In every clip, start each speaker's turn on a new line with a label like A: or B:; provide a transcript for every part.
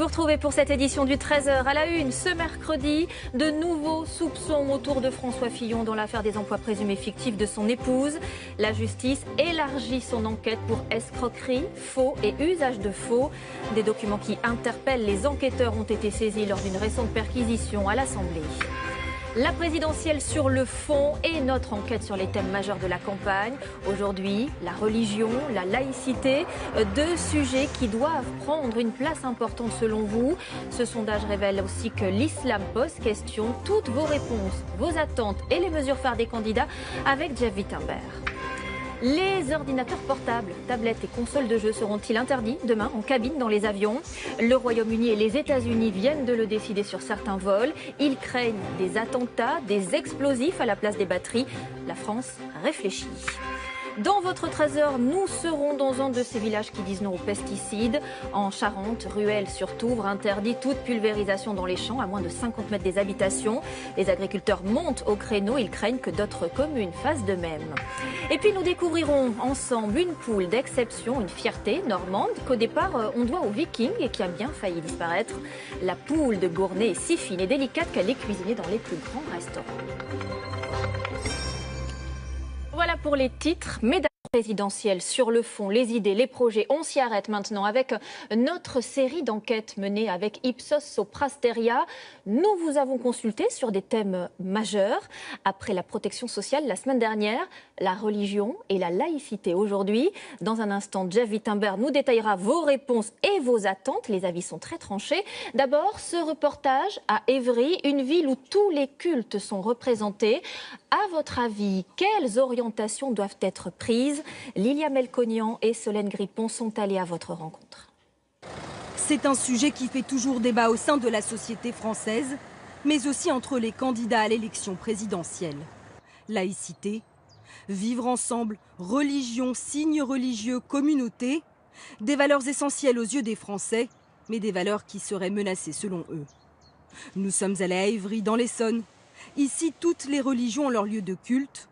A: vous retrouvez pour cette édition du 13h à la une. Ce mercredi, de nouveaux soupçons autour de François Fillon dans l'affaire des emplois présumés fictifs de son épouse. La justice élargit son enquête pour escroquerie, faux et usage de faux. Des documents qui interpellent les enquêteurs ont été saisis lors d'une récente perquisition à l'Assemblée. La présidentielle sur le fond et notre enquête sur les thèmes majeurs de la campagne. Aujourd'hui, la religion, la laïcité, deux sujets qui doivent prendre une place importante selon vous. Ce sondage révèle aussi que l'islam pose question. Toutes vos réponses, vos attentes et les mesures phares des candidats avec Jeff Wittenberg. Les ordinateurs portables, tablettes et consoles de jeux seront-ils interdits demain en cabine dans les avions? Le Royaume-Uni et les États-Unis viennent de le décider sur certains vols. Ils craignent des attentats, des explosifs à la place des batteries. La France réfléchit. Dans votre 13h, nous serons dans un de ces villages qui disent non aux pesticides. En Charente, Ruelle sur Touvre interdit toute pulvérisation dans les champs à moins de 50 mètres des habitations. Les agriculteurs montent au créneau, ils craignent que d'autres communes fassent de même. Et puis nous découvrirons ensemble une poule d'exception, une fierté normande qu'au départ on doit aux Vikings et qui a bien failli disparaître. La poule de Gournay est si fine et délicate qu'elle est cuisinée dans les plus grands restaurants. Voilà pour les titres. Mesdames présidentielles sur le fond, les idées, les projets. On s'y arrête maintenant avec notre série d'enquêtes menée avec Ipsos Soprasteria. Nous vous avons consulté sur des thèmes majeurs. Après la protection sociale la semaine dernière, la religion et la laïcité aujourd'hui. Dans un instant, Jeff Wittenberg nous détaillera vos réponses et vos attentes. Les avis sont très tranchés. D'abord, ce reportage à Évry, une ville où tous les cultes sont représentés. À votre avis, quelles orientations doivent être prises? Lilia Melconian et Solène Grippon sont allées à votre rencontre.
B: C'est un sujet qui fait toujours débat au sein de la société française, mais aussi entre les candidats à l'élection présidentielle. Laïcité, vivre ensemble, religion, signes religieux, communauté, des valeurs essentielles aux yeux des Français, mais des valeurs qui seraient menacées selon eux. Nous sommes allés à Évry, dans l'Essonne. Ici, toutes les religions ont leur lieu de culte.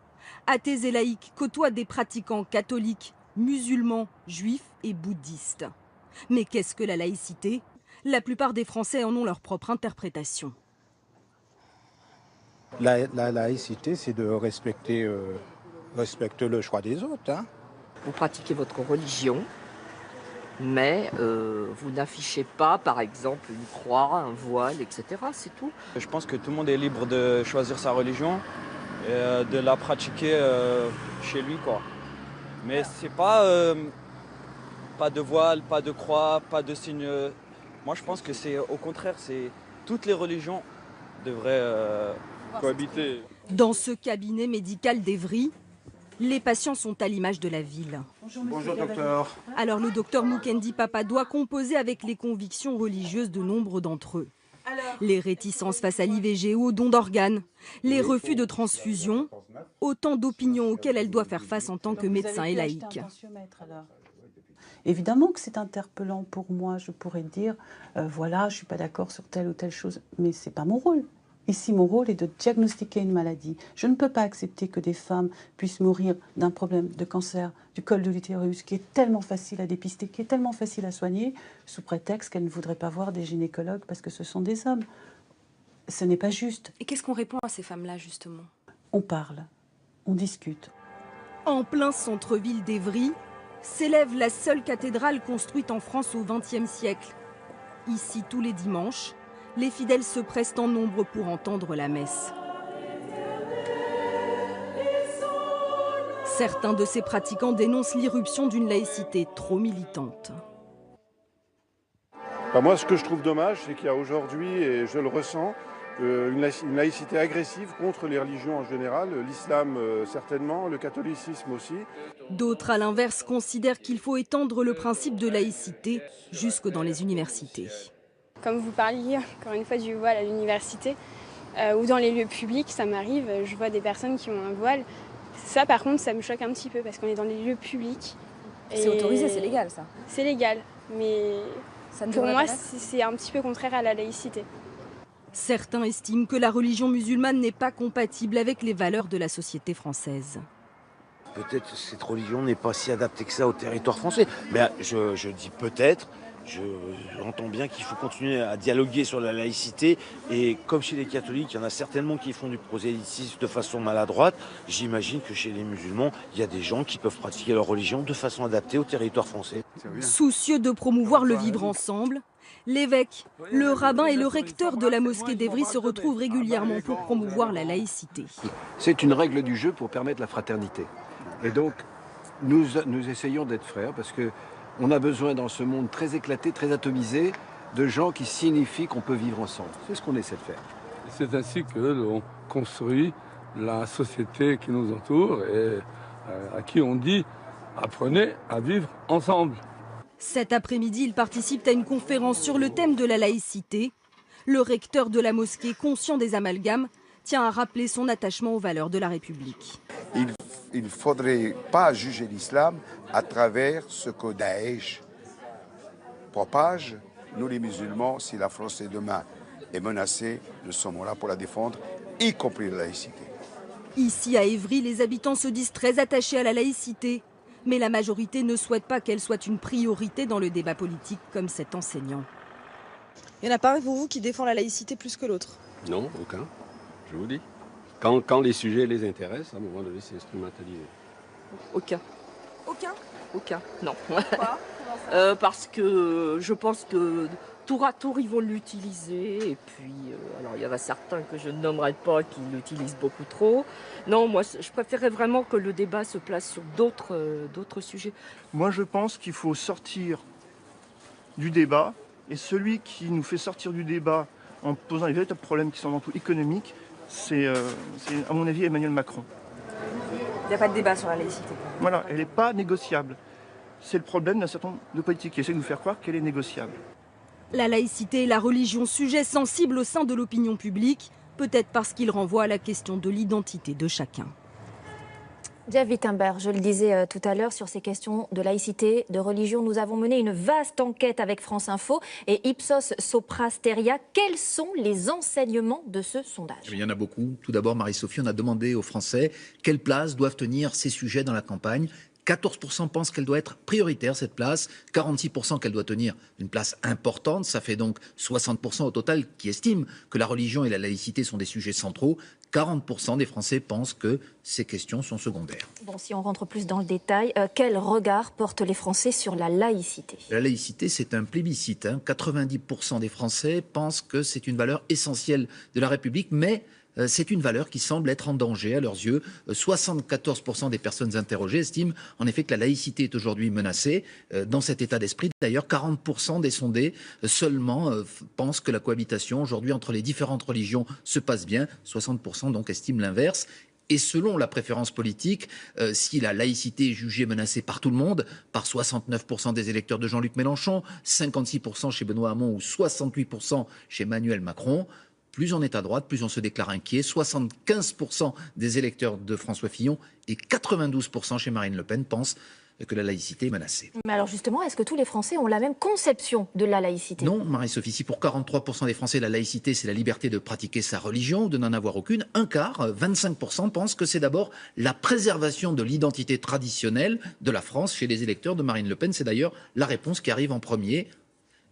B: Athées et laïcs côtoient des pratiquants catholiques, musulmans, juifs et bouddhistes. Mais qu'est-ce que la laïcité? La plupart des Français en ont leur propre interprétation.
C: La laïcité, c'est de respecter le choix des autres. Hein.
D: Vous pratiquez votre religion, mais vous n'affichez pas, par exemple, une croix, un voile, etc. C'est tout.
E: Je pense que tout le monde est libre de choisir sa religion et de la pratiquer chez lui, quoi. Mais c'est pas de voile, pas de croix, pas de signe. Moi, je pense que c'est au contraire, c'est toutes les religions devraient cohabiter.
B: Dans ce cabinet médical d'Évry, les patients sont à l'image de la ville.
C: Bonjour docteur.
B: Alors le docteur Mukendi Papa doit composer avec les convictions religieuses de nombre d'entre eux. Les réticences face à l'IVG ou au don d'organes, les refus de transfusion, autant d'opinions auxquelles elle doit faire face en tant que médecin et laïque.
F: Évidemment que c'est interpellant pour moi, je pourrais dire, voilà, je ne suis pas d'accord sur telle ou telle chose, mais ce n'est pas mon rôle. Ici, mon rôle est de diagnostiquer une maladie. Je ne peux pas accepter que des femmes puissent mourir d'un problème de cancer du col de l'utérus qui est tellement facile à dépister, qui est tellement facile à soigner, sous prétexte qu'elles ne voudraient pas voir des gynécologues parce que ce sont des hommes. Ce n'est pas juste.
B: Et qu'est-ce qu'on répond à ces femmes-là, justement?
F: On parle, on discute.
B: En plein centre-ville d'Évry, s'élève la seule cathédrale construite en France au XXe siècle. Ici, tous les dimanches, les fidèles se pressent en nombre pour entendre la messe. Certains de ces pratiquants dénoncent l'irruption d'une laïcité trop militante.
G: Moi, ce que je trouve dommage, c'est qu'il y a aujourd'hui, et je le ressens, une laïcité agressive contre les religions en général, l'islam certainement, le catholicisme aussi.
B: D'autres, à l'inverse, considèrent qu'il faut étendre le principe de laïcité jusque dans les universités.
H: Comme vous parliez, encore une fois, du voile à l'université ou dans les lieux publics, ça m'arrive, je vois des personnes qui ont un voile. Ça, par contre, ça me choque un petit peu parce qu'on est dans les lieux publics.
I: C'est autorisé, c'est légal, ça?
H: C'est légal, mais
I: ça
H: pour moi, c'est un petit peu contraire à la laïcité.
B: Certains estiment que la religion musulmane n'est pas compatible avec les valeurs de la société française.
J: Peut-être que cette religion n'est pas si adaptée que ça au territoire français. Mais je dis peut-être, J'entends bien qu'il faut continuer à dialoguer sur la laïcité et comme chez les catholiques, il y en a certainement qui font du prosélytisme de façon maladroite. J'imagine que chez les musulmans, il y a des gens qui peuvent pratiquer leur religion de façon adaptée au territoire français.
B: Soucieux de promouvoir le vivre ensemble, l'évêque, le rabbin et le recteur de la mosquée d'Évry se retrouvent régulièrement pour promouvoir la laïcité.
K: C'est une règle du jeu pour permettre la fraternité. Et donc, nous essayons d'être frères parce que on a besoin dans ce monde très éclaté, très atomisé, de gens qui signifient qu'on peut vivre ensemble. C'est ce qu'on essaie de faire.
L: C'est ainsi que l'on construit la société qui nous entoure et à qui on dit « apprenez à vivre ensemble ».
B: Cet après-midi, ils participent à une conférence sur le thème de la laïcité. Le recteur de la mosquée, conscient des amalgames, tient à rappeler son attachement aux valeurs de la République.
M: Il ne faudrait pas juger l'islam à travers ce que Daesh propage. Nous les musulmans, si la France demain est menacée, nous sommes là pour la défendre, y compris la laïcité.
B: Ici à Évry, les habitants se disent très attachés à la laïcité. Mais la majorité ne souhaite pas qu'elle soit une priorité dans le débat politique comme cet enseignant.
I: Il n'y en a pas pour vous qui défend la laïcité plus que l'autre?
N: Non, aucun, je vous dis. Quand les sujets les intéressent, à un moment donné, c'est instrumentalisé.
D: Aucun.
I: Aucun?
D: Aucun, non.
I: Pourquoi?
D: Parce que je pense que tour à tour, ils vont l'utiliser. Et puis, alors il y en a certains que je ne nommerai pas qui l'utilisent beaucoup trop. Non, moi, je préférerais vraiment que le débat se place sur d'autres sujets.
O: Moi, je pense qu'il faut sortir du débat. Et celui qui nous fait sortir du débat en posant les véritables problèmes qui sont avant tout économiques, c'est à mon avis, Emmanuel Macron.
I: Il n'y a pas de débat sur la laïcité.
O: Voilà, elle n'est pas négociable. C'est le problème d'un certain nombre de politiques qui essaient de nous faire croire qu'elle est négociable.
B: La laïcité et la religion, sujet sensible au sein de l'opinion publique, peut-être parce qu'il renvoie à la question de l'identité de chacun.
A: Jeff Wittenberg, je le disais tout à l'heure, sur ces questions de laïcité, de religion, nous avons mené une vaste enquête avec France Info et Ipsos Sopra Steria. Quels sont les enseignements de ce sondage?
P: Il y en a beaucoup. Tout d'abord, Marie-Sophie, on a demandé aux Français quelle place doivent tenir ces sujets dans la campagne. 14% pensent qu'elle doit être prioritaire, cette place. 46% qu'elle doit tenir une place importante. Ça fait donc 60% au total qui estiment que la religion et la laïcité sont des sujets centraux. 40% des Français pensent que ces questions sont secondaires.
A: Bon, si on rentre plus dans le détail, quel regard portent les Français sur la laïcité?
P: La laïcité, c'est un plébiscite. 90% des Français pensent que c'est une valeur essentielle de la République, mais c'est une valeur qui semble être en danger à leurs yeux. 74% des personnes interrogées estiment en effet que la laïcité est aujourd'hui menacée. Dans cet état d'esprit, d'ailleurs, 40% des sondés seulement pensent que la cohabitation aujourd'hui entre les différentes religions se passe bien. 60% donc estiment l'inverse. Et selon la préférence politique, si la laïcité est jugée menacée par tout le monde, par 69% des électeurs de Jean-Luc Mélenchon, 56% chez Benoît Hamon ou 68% chez Emmanuel Macron, plus on est à droite, plus on se déclare inquiet. 75% des électeurs de François Fillon et 92% chez Marine Le Pen pensent que la laïcité est menacée.
A: Mais alors justement, est-ce que tous les Français ont la même conception de la laïcité?
P: Non, Marie-Sophie, si pour 43% des Français, la laïcité, c'est la liberté de pratiquer sa religion ou de n'en avoir aucune, un quart, 25%, pensent que c'est d'abord la préservation de l'identité traditionnelle de la France chez les électeurs de Marine Le Pen. C'est d'ailleurs la réponse qui arrive en premier.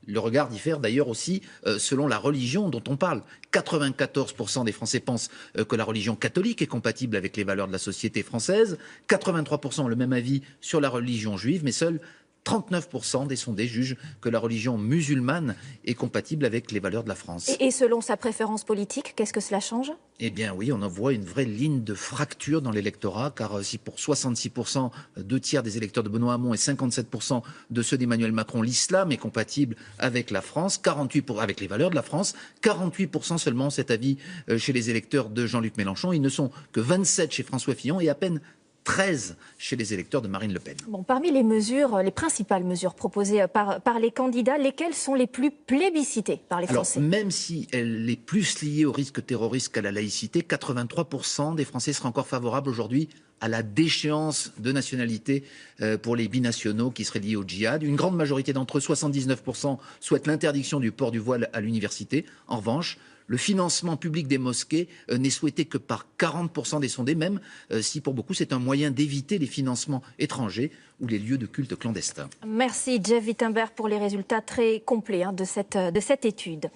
P: Le regard diffère d'ailleurs aussi selon la religion dont on parle. 94% des Français pensent que la religion catholique est compatible avec les valeurs de la société française. 83% ont le même avis sur la religion juive, mais seuls 39% des sondés jugent que la religion musulmane est compatible avec les valeurs de la France.
A: Et selon sa préférence politique, qu'est-ce que cela change?
P: Eh bien oui, on en voit une vraie ligne de fracture dans l'électorat, car si pour 66%, 2 tiers des électeurs de Benoît Hamon et 57% de ceux d'Emmanuel Macron, l'islam est compatible avec la France, 48% avec les valeurs de la France, 48% seulement ont cet avis chez les électeurs de Jean-Luc Mélenchon. Ils ne sont que 27 chez François Fillon et à peine 13 chez les électeurs de Marine Le Pen.
A: Bon, parmi les mesures, les principales mesures proposées par les candidats, lesquelles sont les plus plébiscitées par les Français?
P: Alors, même si elle est plus liée au risque terroriste qu'à la laïcité, 83% des Français seraient encore favorables aujourd'hui à la déchéance de nationalité pour les binationaux qui seraient liés au djihad. Une grande majorité d'entre eux, 79%, souhaitent l'interdiction du port du voile à l'université. En revanche, le financement public des mosquées n'est souhaité que par 40% des sondés, même si pour beaucoup c'est un moyen d'éviter les financements étrangers ou les lieux de culte clandestins.
A: Merci Jeff Wittenberg pour les résultats très complets de cette étude.